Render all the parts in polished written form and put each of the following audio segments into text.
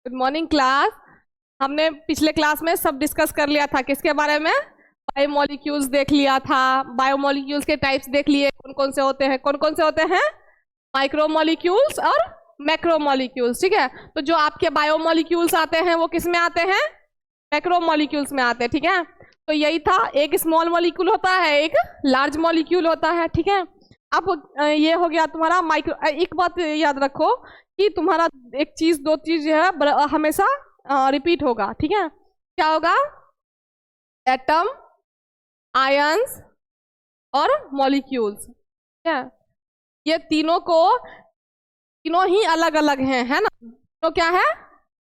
Good morning class. हमने पिछले class में सब डिस्कस कर लिया था, किसके बारे में? बायोमोलिक्यूल्स देख लिया था। बायोमोलिक्यूल्स के टाइप्स देख लिए, कौन कौन से होते हैं, कौन कौन से होते हैं? माइक्रोमोलिक्यूल्स और मैक्रोमोलिक्यूल्स। ठीक है, तो जो आपके बायोमोलिक्यूल्स आते हैं वो किस में आते हैं? मैक्रोमोलिक्यूल्स में आते हैं। ठीक है, तो यही था, एक स्मॉल मॉलिक्यूल होता है, एक लार्ज मॉलिक्यूल होता है। ठीक है, अब ये हो गया तुम्हारा माइक्रो। एक बात याद रखो कि तुम्हारा एक चीज दो चीज जो है हमेशा रिपीट होगा। ठीक है, क्या होगा? एटम, आयंस और मॉलिक्यूल्स। ठीक है, ये तीनों ही अलग अलग हैं, है ना? तो क्या है?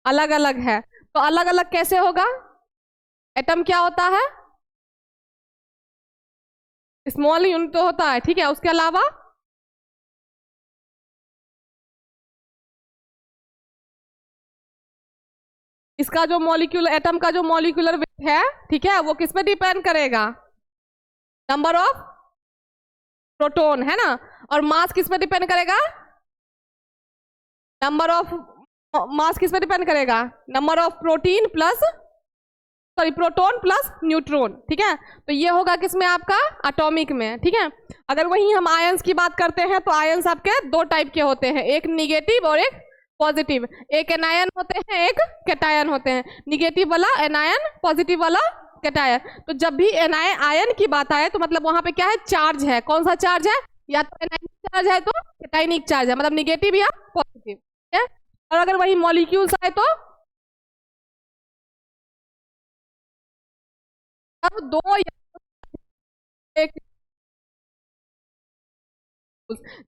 अलग अलग है। तो अलग अलग कैसे होगा? एटम क्या होता है? स्मॉल यूनिट तो होता है। ठीक है, उसके अलावा इसका जो मॉलिक्यूल, एटम का जो मॉलिक्यूलर वेट है, ठीक है, वो किस पे डिपेंड करेगा? नंबर ऑफ प्रोटॉन, है ना? और मास किस पे डिपेंड करेगा? नंबर ऑफ मास किस पे डिपेंड करेगा? Number of protein plus, sorry, proton plus neutron. ठीक है, तो ये होगा किसमें? आपका एटॉमिक में। ठीक है, अगर वहीं हम आयंस की बात करते हैं तो आयंस आपके दो टाइप के होते हैं, एक निगेटिव और एक पॉजिटिव। एक एनायन होते हैं, एक कैटायन होते हैं। निगेटिव वाला एनायन, पॉजिटिव वाला कैटायन। तो जब भी एनायन आयन की बात आए तो मतलब वहां पे क्या है? चार्ज है। कौन सा चार्ज है? या तो एनायनिक चार्ज है तो कैटायनिक चार्ज है, मतलब निगेटिव या पॉजिटिव। ठीक है, और अगर वही मॉलिक्यूल्स आए तो अब दो या एक,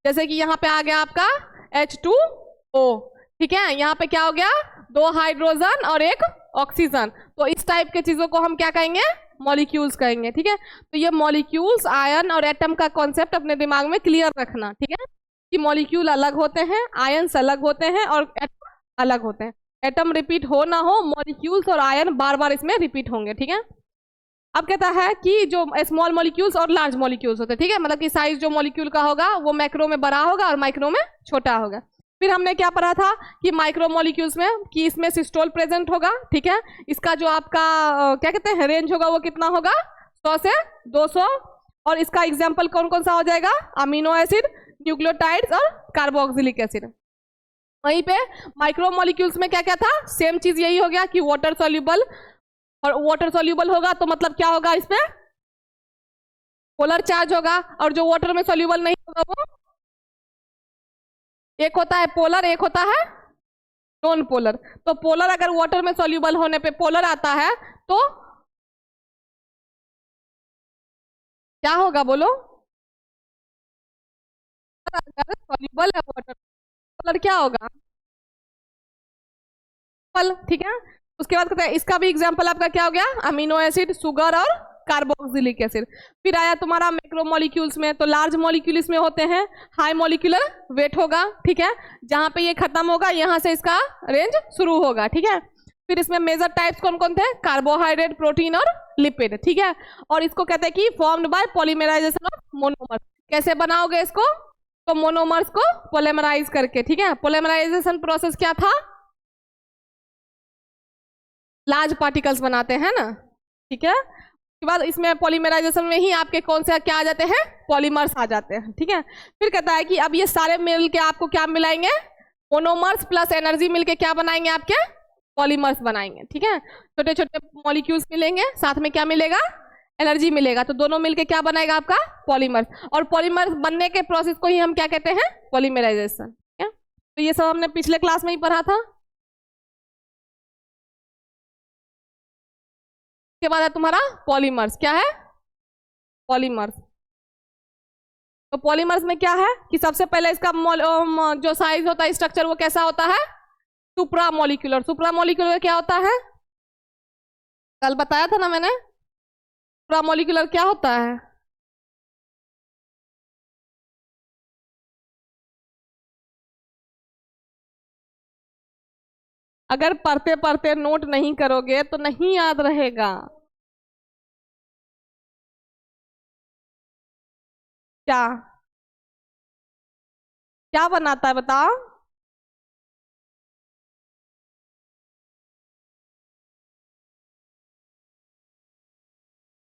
जैसे कि यहाँ पे आ गया आपका H2O। ठीक है, यहाँ पे क्या हो गया? दो हाइड्रोजन और एक ऑक्सीजन। तो इस टाइप के चीजों को हम क्या कहेंगे? मॉलिक्यूल्स कहेंगे। ठीक है, तो ये मॉलिक्यूल्स, आयन और एटम का कॉन्सेप्ट अपने दिमाग में क्लियर रखना। ठीक है, कि मॉलिक्यूल अलग होते हैं, आयन्स अलग होते हैं और एटम अलग होते हैं। एटम रिपीट हो ना हो, मॉलिक्यूल्स और आयन बार बार इसमें रिपीट होंगे। ठीक है, अब कहता है कि जो स्मॉल मॉलिक्यूल्स और लार्ज मॉलिक्यूल्स होते हैं, ठीक है, मतलब कि साइज जो मॉलिक्यूल का होगा वो मैक्रो में बड़ा होगा और माइक्रो में छोटा होगा। फिर हमने क्या पढ़ा था कि माइक्रो मॉलिक्यूल्स में कि इसमें सिस्टोल प्रेजेंट होगा। ठीक है, इसका जो आपका क्या कहते हैं, रेंज होगा, वो कितना होगा? 100 से 200। और इसका एग्जाम्पल कौन कौन सा हो जाएगा? अमीनो एसिड, न्यूक्लियोटाइड्स और कार्बोक्सिलिक एसिड। वहीं पे माइक्रो मॉलिक्यूल्स में क्या क्या था? सेम चीज यही हो गया कि वाटर सॉल्यूबल, और वाटर सॉल्यूबल होगा तो मतलब क्या होगा? इसमें पोलर चार्ज होगा। और जो वाटर में सॉल्यूबल नहीं होगा वो एक होता है पोलर, एक होता है नॉन पोलर। तो पोलर अगर वाटर में सॉल्यूबल होने पे पोलर आता है तो क्या होगा बोलो? अगर सॉल्यूबल है वाटर, पोलर क्या होगा? फल। ठीक है, उसके बाद कहते हैं इसका भी एग्जांपल आपका क्या हो गया? अमीनो एसिड, शुगर और कार्बोक्सिलिक एसिड। फिर आया तुम्हारा मैक्रोमोलिक्यूल्स में, तो लार्ज मॉलिक्यूल इसमें होते हैं, हाई मॉलिक्यूलर वेट होगा। ठीक है, जहां पे ये खत्म होगा यहां से इसका रेंज शुरू होगा। ठीक है, फिर इसमें मेजर टाइप्स कौन कौन थे? कार्बोहाइड्रेट, प्रोटीन और लिपिड। ठीक है, और इसको कहते हैं कि formed by polymerization of monomer. कैसे बनाओगे इसको? तो मोनोमर्स को पोलेमराइज करके। ठीक है, पोलेमराइजेशन प्रोसेस क्या था? लार्ज पार्टिकल्स बनाते हैं ना। ठीक है, उसके बाद इसमें पॉलीमराइजेशन में ही आपके कौन से क्या आ जाते हैं? पॉलीमर्स आ जाते हैं। ठीक है, फिर कहता है कि अब ये सारे मिल के आपको क्या मिलाएंगे? मोनोमर्स प्लस एनर्जी मिलके क्या बनाएंगे? आपके पॉलीमर्स बनाएंगे। ठीक है, छोटे छोटे मॉलिक्यूल्स मिलेंगे, साथ में क्या मिलेगा? एनर्जी मिलेगा, तो दोनों मिलके क्या बनाएगा? आपका पॉलीमर्स। और पॉलीमर्स बनने के प्रोसेस को ही हम क्या कहते हैं? पॉलीमराइजेशन। ठीक है, तो ये सब हमने पिछले क्लास में ही पढ़ा था। उसके बाद है तुम्हारा पॉलीमर्स। क्या है? पॉलीमर्स। तो पॉलीमर्स में क्या है कि सबसे पहले इसका जो साइज होता है, स्ट्रक्चर, वो कैसा होता है? सुप्रा मॉलिक्यूलर। सुप्रा मॉलिक्यूलर क्या होता है? कल बताया था ना मैंने, सुप्रा मॉलिक्यूलर क्या होता है? अगर पढ़ते पढ़ते नोट नहीं करोगे तो नहीं याद रहेगा। क्या क्या बनाता है बताओ?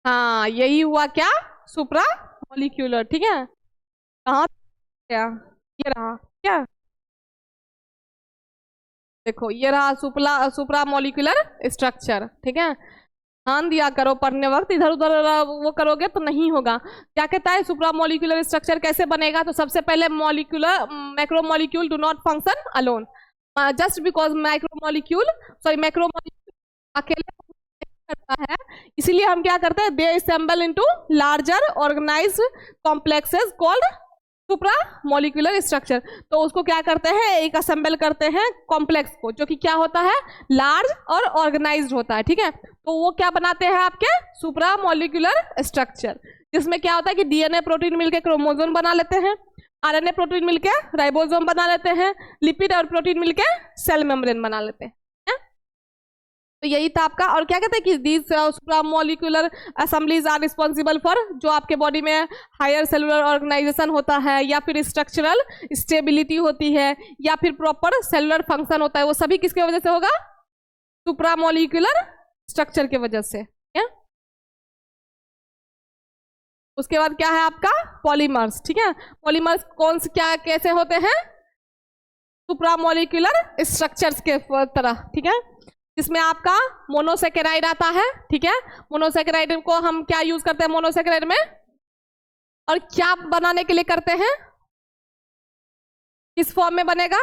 हाँ, यही हुआ क्या, सुप्रा मॉलिक्यूलर। ठीक है, कहाँ क्या, ये रहा क्या, देखो ये रहा सुप्रा मॉलिक्यूलर स्ट्रक्चर। ठीक है, ध्यान दिया करो पढ़ने वक्त, इधर उधर वो करोगे तो नहीं होगा। क्या कहता है, सुप्रा मॉलिक्यूलर स्ट्रक्चर कैसे बनेगा, तो सबसे पहले molecular macromolecule do not function alone, just because macro अकेले करता है, इसलिए हम क्या करते हैं, they assemble into larger organised complexes called supra molecular structure. तो उसको क्या करते हैं, एक असेंबल करते हैं कॉम्प्लेक्स को, जो कि क्या होता है, लार्ज और ऑर्गेनाइज्ड होता है। ठीक है, तो वो क्या बनाते हैं आपके सुप्रा मॉलिक्यूलर स्ट्रक्चर, जिसमें क्या होता है कि डीएनए प्रोटीन मिलके क्रोमोसोम बना लेते हैं, आरएनए प्रोटीन मिलके राइबोसोम बना लेते हैं, लिपिड और प्रोटीन मिलके सेल मेम्ब्रेन बना लेते हैं। तो यही था आपका। और क्या कहते हैं कि these supra molecular assemblies are responsible for, जो आपके बॉडी में हायर सेलुलर ऑर्गेनाइजेशन होता है, या फिर स्ट्रक्चरल स्टेबिलिटी होती है, या फिर प्रॉपर सेलुलर फंक्शन होता है, वो सभी किसके वजह से होगा, सुप्रा मॉलिक्यूलर स्ट्रक्चर के वजह से। उसके बाद क्या है आपका, पॉलीमर्स। ठीक है, पॉलीमर्स कौन से क्या कैसे होते हैं, सुप्रा मॉलिक्यूलर स्ट्रक्चर्स के तरह। ठीक है, जिसमें आपका मोनोसेकेराइड आता है। ठीक है, मोनोसेकेराइड को हम क्या यूज करते हैं मोनोसेकेराइड में, और क्या बनाने के लिए करते हैं, किस फॉर्म में बनेगा,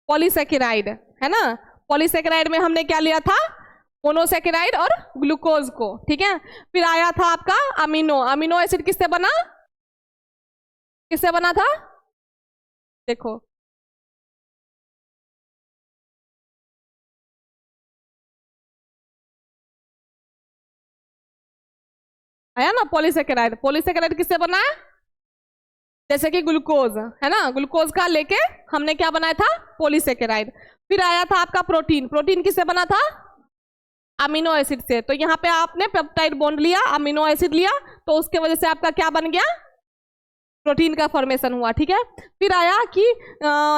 पॉलीसेकेराइड, है ना। पॉलीसेकेराइड में हमने क्या लिया था, मोनोसेकेराइड और ग्लूकोज को। ठीक है, फिर आया था आपका अमीनो एसिड किससे बना था, देखो आया ना, पॉलीसेकेराइड किससे बना है, जैसे कि ग्लूकोज है ना, ग्लूकोज का लेके हमने क्या बनाया था, पॉलीसेकेराइड। फिर आया था आपका प्रोटीन किससे बना था, अमीनो एसिड से। तो यहाँ पे आपने पेप्टाइड बॉन्ड लिया, अमीनो एसिड लिया, तो उसके वजह से आपका क्या बन गया, प्रोटीन का फॉर्मेशन हुआ। ठीक है, फिर आया कि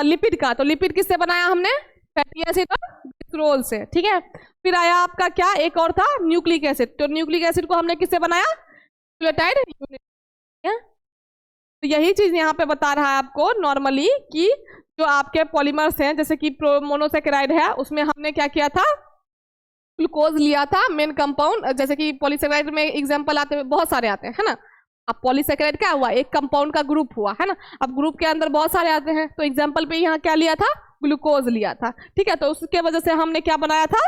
लिपिड का, तो लिपिड किससे बनाया हमने, फैटी एसिड और ग्लिसरॉल से। ठीक है, फिर आया आपका क्या, एक और था न्यूक्लिक एसिड, तो न्यूक्लिक एसिड को हमने किससे बनाया, न्यूक्लियोटाइड यूनिट। तो यही चीज यहाँ पे बता रहा है आपको नॉर्मली कि जो आपके पॉलीमर्स हैं, जैसे कि मोनोसेकेराइड है, उसमें हमने क्या किया था, ग्लूकोज लिया था मेन कंपाउंड, जैसे कि पॉलीसेकेराइड में एग्जांपल आते हैं, बहुत सारे आते हैं, है ना। अब पॉलीसेकेराइड क्या हुआ, एक कंपाउंड का ग्रुप हुआ, है ना। अब ग्रुप के अंदर बहुत सारे आते हैं, तो एग्जांपल पे यहाँ क्या लिया था, ग्लूकोज लिया था। ठीक है, तो उसके वजह से हमने क्या बनाया था,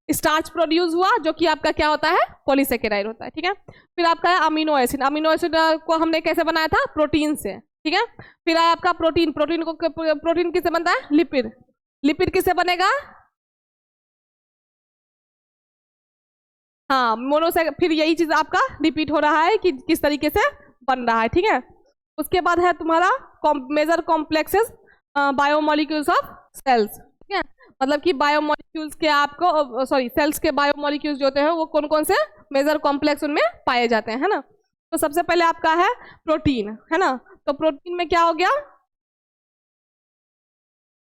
स्टार्च प्रोड्यूस हुआ, जो कि आपका क्या होता है, पॉलीसेकेराइड होता है। ठीक है, फिर आपका है अमीनो एसिड को हमने कैसे बनाया था, प्रोटीन से। ठीक है, फिर आया आपका प्रोटीन किससे बनता है, लिपिड किससे बनेगा, हाँ फिर यही चीज आपका रिपीट हो रहा है कि किस तरीके से बन रहा है। ठीक है, उसके बाद है तुम्हारा major complexes biomolecules of cells. ठीक है, मतलब कि बायोमोलिक्यूल्स के आपको सेल्स के बायोमोलिक्यूल्स जो होते हैं वो कौन कौन से मेजर कॉम्प्लेक्स उनमें पाए जाते हैं, है ना। तो सबसे पहले आपका है प्रोटीन, है ना। तो प्रोटीन में क्या हो गया,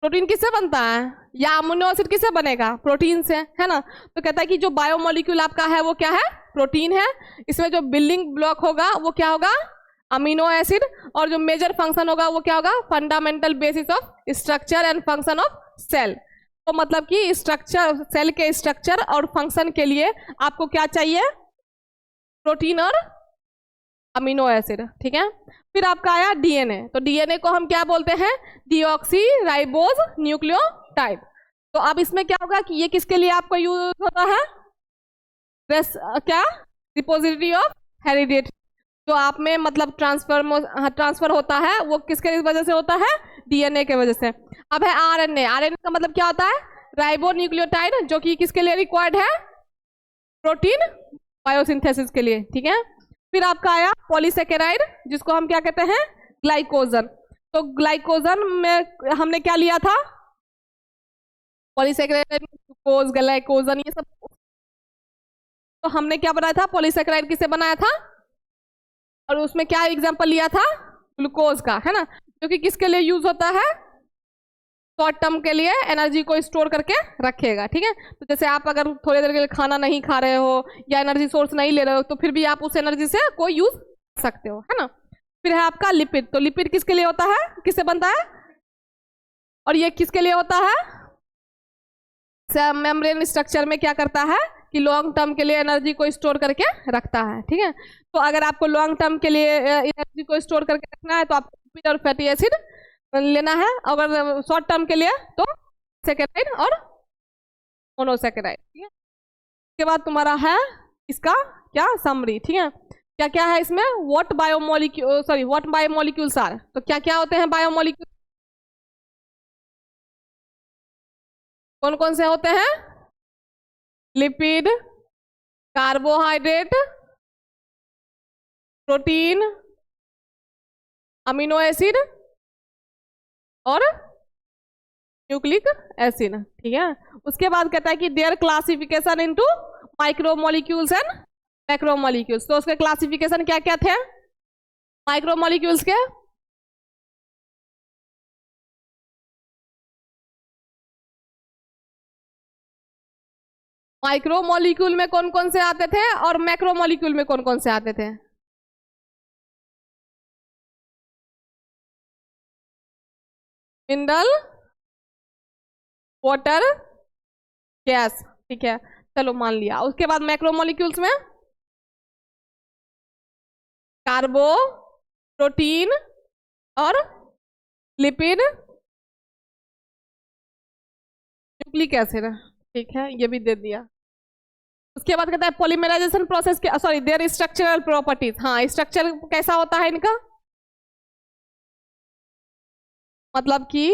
प्रोटीन किससे बनता है, या अमीनो एसिड किससे बनेगा, प्रोटीन से, है ना। तो कहता है कि जो बायोमोलिक्यूल आपका है वो क्या है, प्रोटीन है। इसमें जो बिल्डिंग ब्लॉक होगा वो क्या होगा, अमीनो एसिड, और जो मेजर फंक्शन होगा वो क्या होगा, fundamental basis of structure and function of cell. तो मतलब कि स्ट्रक्चर, सेल के स्ट्रक्चर और फंक्शन के लिए आपको क्या चाहिए, प्रोटीन और अमीनो एसिड। ठीक है, फिर आपका आया डीएनए, तो डीएनए को हम क्या बोलते हैं, डीऑक्सी राइबोज न्यूक्लियोटाइड। तो अब इसमें क्या होगा कि ये किसके लिए आपको यूज होता है, क्या, रिपोजिटरी ऑफ हेरिडिटी, जो आप में मतलब ट्रांसफर होता है वो किसके वजह से होता है, डीएनए के वजह से। अब है आरएनए का मतलब क्या होता है, राइबो न्यूक्लियोटाइड, जो कि किसके लिए रिक्वायर्ड है, प्रोटीन बायोसिंथेसिस के लिए। ठीक है, फिर आपका आया पॉलीसेकेराइड, जिसको हम क्या कहते हैं, ग्लाइकोजन। तो ग्लाइकोजन में हमने क्या लिया था, पॉलीसेकेराइड, ग्लूकोज, ग्लाइकोजन, ये सब। तो हमने क्या बनाया था, पॉलीसेकेराइड किससे बनाया था, और उसमें क्या एग्जांपल लिया था, ग्लूकोज का, है ना, जो कि किसके लिए यूज होता है, शॉर्ट टर्म के लिए एनर्जी को स्टोर करके रखेगा, ठीक है। तो जैसे आप अगर थोड़ी देर के लिए खाना नहीं खा रहे हो या एनर्जी सोर्स नहीं ले रहे हो, तो फिर भी आप उस एनर्जी से कोई यूज कर सकते हो, है ना। फिर है आपका लिपिड। तो लिपिड किसके लिए होता है, किससे बनता है, और ये किसके लिए होता है, मेम्ब्रेन स्ट्रक्चर में क्या करता है कि लॉन्ग टर्म के लिए एनर्जी को स्टोर करके रखता है, ठीक है। तो अगर आपको लॉन्ग टर्म के लिए एनर्जी को स्टोर करके रखना है तो आपको लिपिड और फैटी एसिड लेना है। अगर शॉर्ट टर्म के लिए तो सैकराइड और मोनोसैकराइड, ठीक है। उसके बाद तुम्हारा है इसका क्या समरी, ठीक है। क्या क्या है इसमें, व्हाट बायोमोलिक्यूल्स आर। तो क्या क्या होते हैं बायोमोलिक्यूल, कौन कौन से होते हैं, lipid, carbohydrate, protein, amino acid और न्यूक्लिक एसिड, ठीक है। उसके बाद कहता है कि there classification into micromolecules and macromolecules. तो उसके क्लासिफिकेशन क्या क्या थे माइक्रोमोलिक्यूल्स के, माइक्रोमोलिक्यूल में कौन कौन से आते थे और मैक्रोमोलिक्यूल में कौन कौन से आते थे। मिनरल, वाटर, गैस, ठीक है, चलो मान लिया। उसके बाद मैक्रोमोलिक्यूल्स में कार्बो, प्रोटीन और लिपिड, न्यूक्लिक एसिड, ठीक है, ये भी दे दिया। उसके बाद कहता है पॉलीमराइजेशन प्रोसेस के, सॉरी, देयर स्ट्रक्चरल प्रॉपर्टीज। हाँ, स्ट्रक्चर कैसा होता है इनका, मतलब कि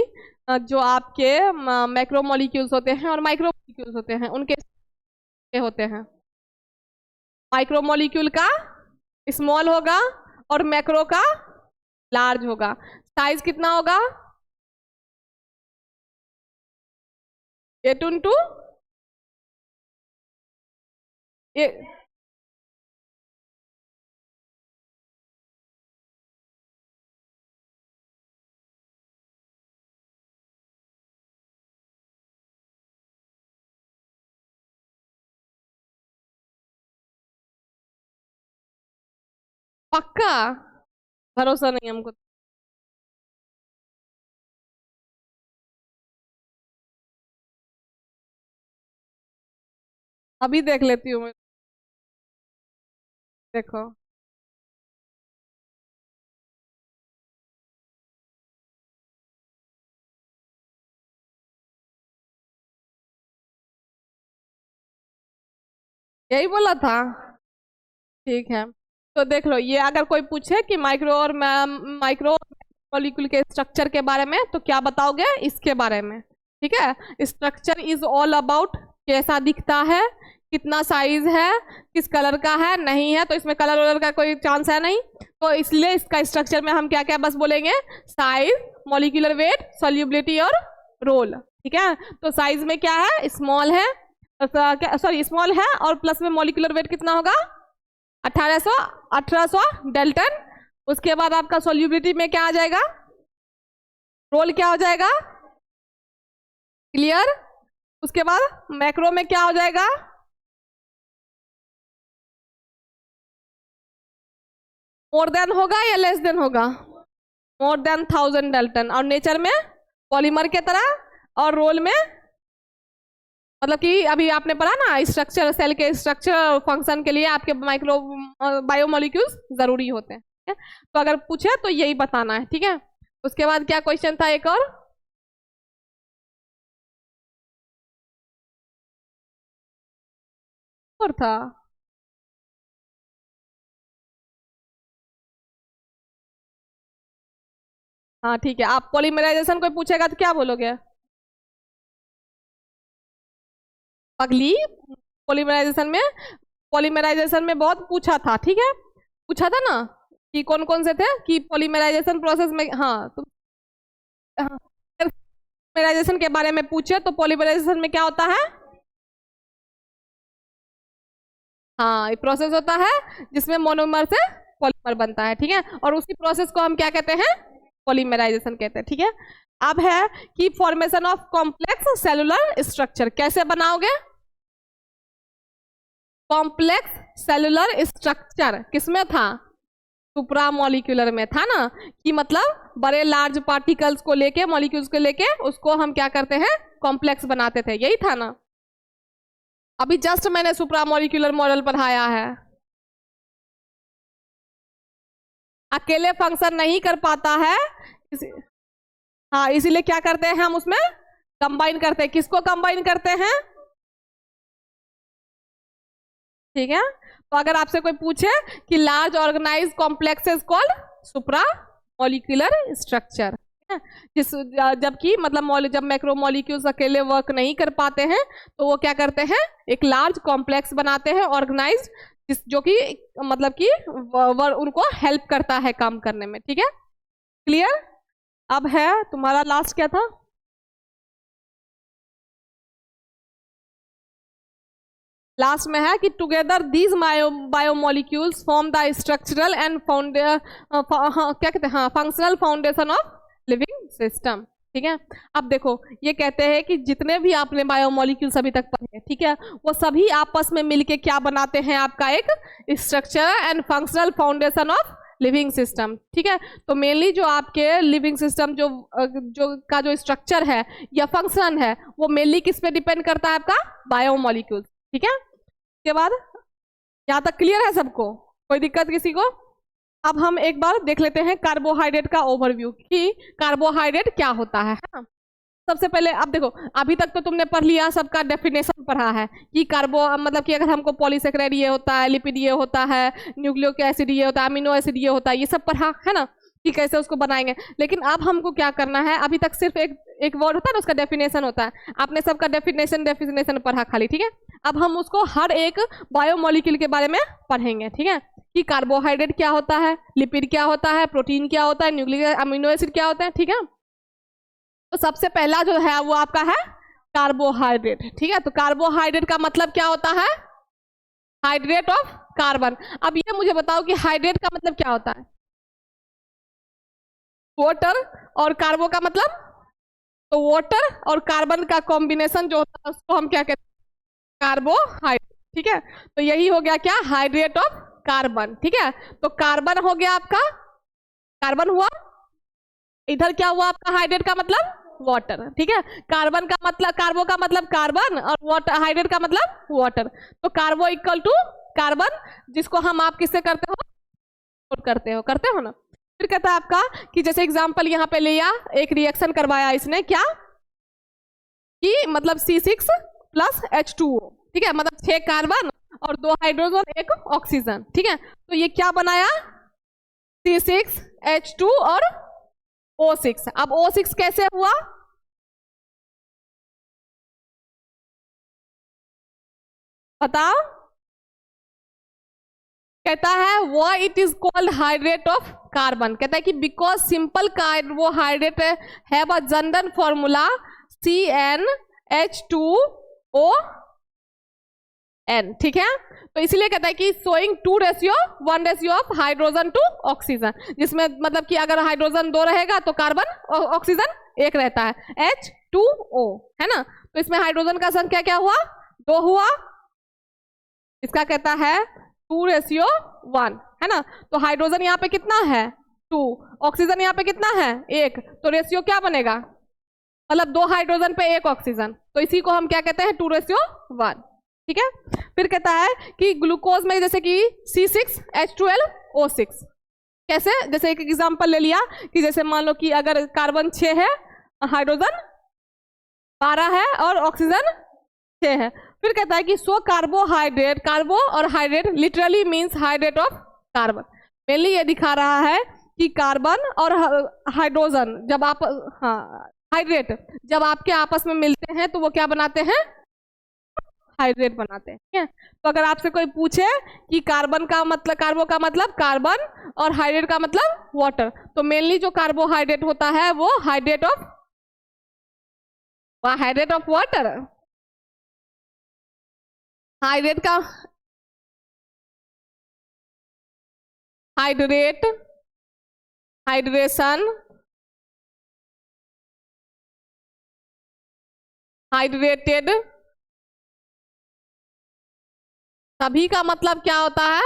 जो आपके मैक्रोमोलिक्यूल्स होते हैं और माइक्रोमोलिक्यूल्स होते हैं उनके होते हैं। माइक्रोमोलिक्यूल का स्मॉल होगा और मैक्रो का लार्ज होगा। साइज कितना होगा, 8 into 8, पक्का भरोसा नहीं हमको। अभी देख लेती हूँ मैं, देखो यही बोला था, ठीक है। तो देख लो, ये अगर कोई पूछे कि माइक्रो मॉलिक्यूल के स्ट्रक्चर के बारे में तो क्या बताओगे इसके बारे में, ठीक है। स्ट्रक्चर इज ऑल अबाउट कैसा दिखता है, कितना साइज है, किस कलर का है, नहीं है तो इसमें कलर वलर का कोई चांस है नहीं, तो इसलिए इसका स्ट्रक्चर में हम क्या क्या बस बोलेंगे, साइज, मॉलिक्यूलर वेट, सॉल्युबिलिटी और रोल, ठीक है। तो साइज में क्या है, स्मॉल है, सॉरी स्मॉल है, और प्लस में मॉलिक्यूलर वेट कितना होगा 1800 डेल्टन। उसके बाद आपका सॉल्युबिलिटी में क्या आ जाएगा, रोल क्या हो जाएगा, क्लियर। उसके बाद मैक्रो में क्या हो जाएगा, मोर देन होगा या लेस देन होगा, मोर देन 1000 डेल्टन। और नेचर में पॉलीमर के तरह, और रोल में मतलब कि अभी आपने पढ़ा ना स्ट्रक्चर, सेल के स्ट्रक्चर फंक्शन के लिए आपके माइक्रो बायोमोलिक्यूल्स जरूरी होते हैं, ठीक है? तो अगर पूछे तो यही बताना है, ठीक है। उसके बाद क्या क्वेश्चन था एक और था, हाँ ठीक है। आप पॉलीमराइजेशन कोई पूछेगा तो क्या बोलोगे, अगली पॉलीमराइजेशन में बहुत पूछा था, ठीक है, पूछा था ना कि कौन कौन से थे कि पॉलीमराइजेशन प्रोसेस में, हाँ तो पॉलीमराइजेशन के बारे में पूछे तो पॉलीमराइजेशन में क्या होता है, हाँ ये प्रोसेस होता है जिसमें मोनोमर से पॉलीमर बनता है, ठीक है। और उसी प्रोसेस को हम क्या कहते हैं, पॉलीमराइजेशन कहते हैं, ठीक है। अब है कि formation of complex cellular structure, कैसे बनाओगे कॉम्प्लेक्स सेलुलर स्ट्रक्चर, किसमें था, सुप्रामोलिक्यूलर में था ना, कि मतलब बड़े लार्ज पार्टिकल्स को लेके, मॉलिक्यूल्स को लेके उसको हम क्या करते हैं, कॉम्प्लेक्स बनाते थे, यही था ना। अभी जस्ट मैंने सुप्रामोलिक्यूलर मॉडल पढ़ाया है। अकेले फंक्शन नहीं कर पाता है, हाँ, इसीलिए क्या करते हैं हम उसमें कंबाइन करते हैं। किसको कंबाइन करते हैं, ठीक है। तो अगर आपसे कोई पूछे कि large organize complex is called supra molecular structure, जिस जबकि मतलब जब मैक्रोमोलिक्यूल्स अकेले वर्क नहीं कर पाते हैं तो वो क्या करते हैं, एक लार्ज कॉम्प्लेक्स बनाते हैं ऑर्गेनाइज, जो कि मतलब कि उनको हेल्प करता है काम करने में, ठीक है, क्लियर। अब है तुम्हारा लास्ट क्या था, लास्ट में है कि together these biomolecules form the structural and क्या कहते हैं, हाँ, functional foundation of living system, ठीक है। अब देखो ये कहते हैं कि जितने भी आपने बायोमोलिक्यूल्स अभी तक पढ़े, ठीक है, वो सभी आपस में मिलके क्या बनाते हैं, आपका एक structure and functional foundation of living system, ठीक है। तो मेनली जो आपके लिविंग सिस्टम जो स्ट्रक्चर है या फंक्शन है वो मेनली किस पे डिपेंड करता है, आपका बायोमोलिक्यूल्स, ठीक है। उसके बाद यहाँ तक क्लियर है सबको, कोई दिक्कत किसी को। अब हम एक बार देख लेते हैं कार्बोहाइड्रेट का ओवरव्यू कि कार्बोहाइड्रेट क्या होता है ना। सबसे पहले अब देखो, अभी तक तो तुमने पढ़ लिया, सबका डेफिनेशन पढ़ा है कि कार्बो मतलब कि अगर हमको पॉलीसेकेराइड ये होता है, लिपिड ये होता है, न्यूक्लियोक एसिड ये होता है, अमीनो एसिड ये होता है, ये सब पढ़ा है ना कि कैसे उसको बनाएंगे। लेकिन अब हमको क्या करना है, अभी तक सिर्फ एक वर्ड होता है ना, उसका डेफिनेशन होता है, आपने सबका डेफिनेशन पढ़ा खाली, ठीक है। अब हम उसको हर एक बायोमोलिक्यूल के बारे में पढ़ेंगे, ठीक है, कि कार्बोहाइड्रेट क्या होता है, लिपिड क्या होता है, प्रोटीन क्या होता है, न्यूक्लिक अमीनो एसिड क्या होता है, ठीक है। तो सबसे पहला जो है वो आपका है कार्बोहाइड्रेट, ठीक है। तो कार्बोहाइड्रेट का मतलब क्या होता है, हाइड्रेट ऑफ कार्बन। अब ये मुझे बताओ कि हाइड्रेट का मतलब क्या होता है, वाटर, और कार्बो का मतलब, तो वाटर और कार्बन का कॉम्बिनेशन जो होता है उसको हम क्या कहते हैं, कार्बोहाइड्रेट, ठीक है। तो यही हो गया क्या, हाइड्रेट ऑफ कार्बन, ठीक है। तो कार्बन हो गया आपका, कार्बन हुआ, इधर क्या हुआ आपका, हाइड्रेट का मतलब वाटर, ठीक है। कार्बन का मतलब, कार्बो का मतलब कार्बन, और वाटर, हाइड्रेट का मतलब वाटर। तो कार्बो इक्वल टू कार्बन, जिसको हम आप किससे करते करते हो ना। फिर कहता है आपका कि जैसे एग्जांपल यहाँ पे लिया, एक रिएक्शन करवाया इसने, क्या कि मतलब C6 प्लस H2O, ठीक है, मतलब 6 कार्बन और 2 हाइड्रोजन 1 ऑक्सीजन, ठीक है। तो ये क्या बनाया, C6H2 और O6। अब O6 कैसे हुआ, बताओ, कहता है why it is called hydrate of carbon, कहता है कि because simple carbohydrate have a general formula CnH2ON, ठीक है। तो इसलिए कहता है कि showing 2:1 ratio of hydrogen to oxygen, जिसमें मतलब कि अगर हाइड्रोजन 2 रहेगा तो कार्बन ऑक्सीजन 1 रहता है, H2O, है ना। तो इसमें हाइड्रोजन का संख्या क्या हुआ, 2 हुआ, इसका कहता है 2:1, है ना। तो हाइड्रोजन यहाँ पे कितना है, 2, ऑक्सीजन यहाँ पे कितना है, 1, तो रेशियो क्या बनेगा, मतलब 2 हाइड्रोजन पे 1 ऑक्सीजन, तो इसी को हम क्या कहते हैं, 2:1, ठीक है। फिर कहता है कि ग्लूकोज में जैसे कि C6H12O6, कैसे, जैसे एक एग्जांपल ले लिया कि जैसे मान लो कि अगर कार्बन 6 है, हाइड्रोजन 12 है और ऑक्सीजन 6 है। फिर कहता है कि सो कार्बोहाइड्रेट, कार्बो और hydrate literally means hydrate of carbon, mainly ये दिखा रहा है कि कार्बन और हाइड्रोजन जब आप, हाँ, हाइड्रेट जब आपके आपस में मिलते हैं तो वो क्या बनाते हैं, हाइड्रेट बनाते हैं, ठीक है। तो अगर आपसे कोई पूछे कि कार्बन का मतलब, कार्बो का मतलब कार्बन और हाइड्रेट का मतलब वाटर, तो मेनली जो कार्बोहाइड्रेट होता है वो हाइड्रेट ऑफ वाटर, हाइड्रेट का हाइड्रेट, हाइड्रेशन, हाइड्रेटेड, सभी का मतलब क्या होता है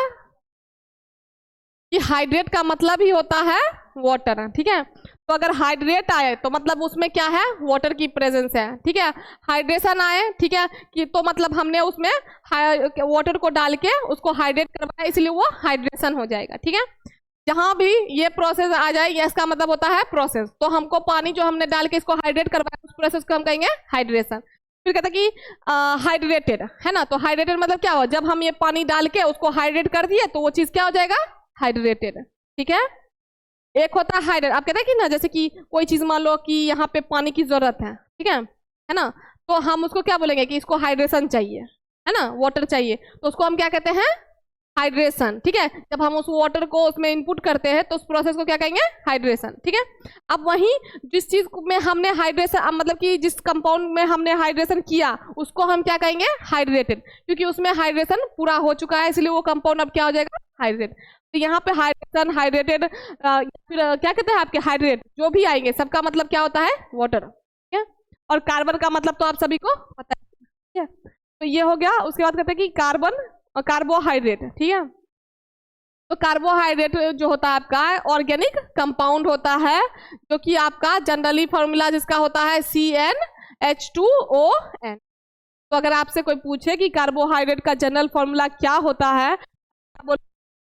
कि हाइड्रेट का मतलब ही होता है वाटर, ठीक है। तो अगर हाइड्रेट आए तो मतलब उसमें क्या है, वाटर की प्रेजेंस है, ठीक है। हाइड्रेशन आए, ठीक है, कि तो मतलब हमने उसमें वाटर को डाल के उसको हाइड्रेट करवाया, इसलिए वो हाइड्रेशन हो जाएगा, ठीक है। जहां भी ये प्रोसेस आ जाए, ये इसका मतलब होता है प्रोसेस। तो हमको पानी जो हमने डाल के इसको हाइड्रेट करवाया, उस प्रोसेस को हम कहेंगे हाइड्रेशन। फिर कहता कि हाइड्रेटेड है ना, तो हाइड्रेटेड मतलब क्या हुआ, जब हम ये पानी डाल के उसको हाइड्रेट कर दिए तो वो चीज क्या हो जाएगा, हाइड्रेटेड, ठीक है। एक होता है हाइड्रेट, आप कहते हैं कि ना, जैसे कि कोई चीज मान लो कि यहाँ पे पानी की जरूरत है, ठीक है ना, तो हम उसको क्या बोलेंगे कि इसको हाइड्रेशन चाहिए, है ना, वाटर चाहिए, तो उसको हम क्या कहते हैं, हाइड्रेशन, ठीक है। जब हम उस वाटर को उसमें इनपुट करते हैं तो उस प्रोसेस को क्या कहेंगे, हाइड्रेशन, ठीक है। अब वहीं जिस चीज में हमने हाइड्रेशन, मतलब कि जिस कंपाउंड में हमने हाइड्रेशन किया उसको हम क्या कहेंगे, हाइड्रेटेड, क्योंकि उसमें हाइड्रेशन पूरा हो चुका है, इसलिए वो कंपाउंड अब क्या हो जाएगा, हाइड्रेट। तो यहाँ पे हाइड्रेशन, हाइड्रेटेड, फिर क्या कहते हैं आपके, हाइड्रेट, जो भी आएंगे सबका मतलब क्या होता है, वाटर, ठीक है। और कार्बन का मतलब तो आप सभी को पता है, ठीक है। तो ये हो गया। उसके बाद कहते हैं कि कार्बन और कार्बोहाइड्रेट, ठीक है। तो कार्बोहाइड्रेट जो होता है आपका ऑर्गेनिक कंपाउंड होता है, जो कि आपका जनरली फॉर्मूला जिसका होता है CnH2ON। तो अगर आपसे कोई पूछे कि कार्बोहाइड्रेट का जनरल फॉर्मूला क्या होता है,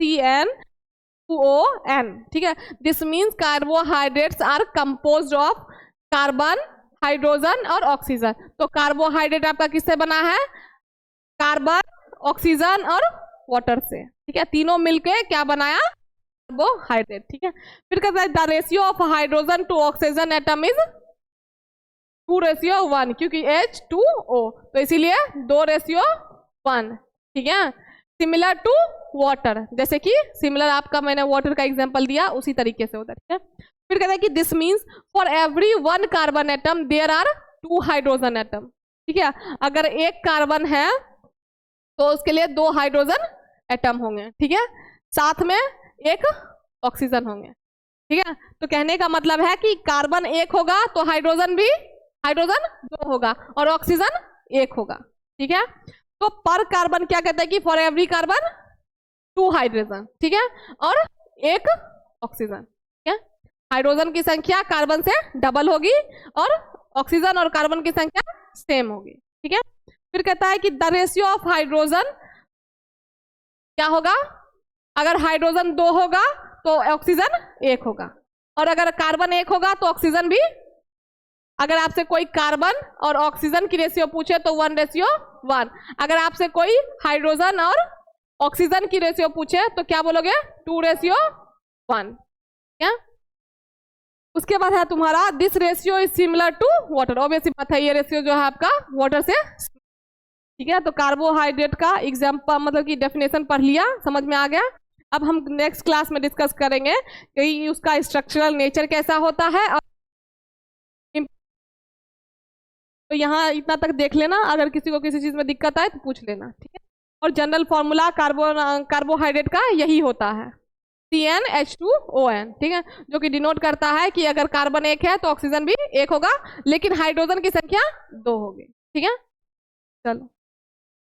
CnH2ON, ठीक है। This means carbohydrates are composed of carbon, hydrogen और ऑक्सीजन। तो कार्बोहाइड्रेट आपका किससे बना है, कार्बन, ऑक्सीजन और वाटर से, ठीक है। तीनों मिलके क्या बनाया, कार्बोहाइड्रेट, ठीक है। फिर कहता है the ratio of hydrogen to oxygen atom is 2:1, क्योंकि H2O, तो इसीलिए 2:1, ठीक है। सिमिलर टू वाटर, जैसे कि सिमिलर आपका मैंने वाटर का एग्जांपल दिया उसी तरीके से होता है, ठीक है। फिर कहता है कि this means for every 1 carbon atom there are 2 hydrogen atom, ठीक है। अगर एक कार्बन है तो उसके लिए 2 हाइड्रोजन एटम होंगे, ठीक है, साथ में एक ऑक्सीजन होंगे, ठीक है। तो कहने का मतलब है कि कार्बन 1 होगा तो हाइड्रोजन 2 होगा और ऑक्सीजन 1 होगा, ठीक है। तो पर कार्बन क्या कहते हैं कि फॉर एवरी कार्बन 2 हाइड्रोजन, ठीक है, और 1 ऑक्सीजन, ठीक है। हाइड्रोजन की संख्या कार्बन से डबल होगी और ऑक्सीजन और कार्बन की संख्या सेम होगी, ठीक है। फिर कहता है कि द रेशियो ऑफ हाइड्रोजन क्या होगा, अगर हाइड्रोजन 2 होगा तो ऑक्सीजन 1 होगा, और अगर कार्बन 1 होगा तो ऑक्सीजन भी। अगर आपसे कोई कार्बन और ऑक्सीजन की रेशियो पूछे तो 1:1। अगर आपसे कोई हाइड्रोजन और ऑक्सीजन की रेशियो पूछे तो क्या बोलोगे, 2:1, क्या। उसके बाद है तुम्हारा this ratio is similar to water, obviously बात है ये रेशियो जो है आपका वाटर से, ठीक है। तो कार्बोहाइड्रेट का एग्जाम्पल मतलब कि डेफिनेशन पढ़ लिया, समझ में आ गया। अब हम नेक्स्ट क्लास में डिस्कस करेंगे कि उसका स्ट्रक्चरल नेचर कैसा होता है। तो यहाँ इतना तक देख लेना, अगर किसी को किसी चीज में दिक्कत आए तो पूछ लेना, ठीक है। और जनरल फॉर्मूला कार्बोहाइड्रेट का यही होता है, CnH2ON, ठीक है, जो कि डिनोट करता है कि अगर कार्बन 1 है तो ऑक्सीजन भी 1 होगा, लेकिन हाइड्रोजन की संख्या 2 होगी, ठीक है। चलो।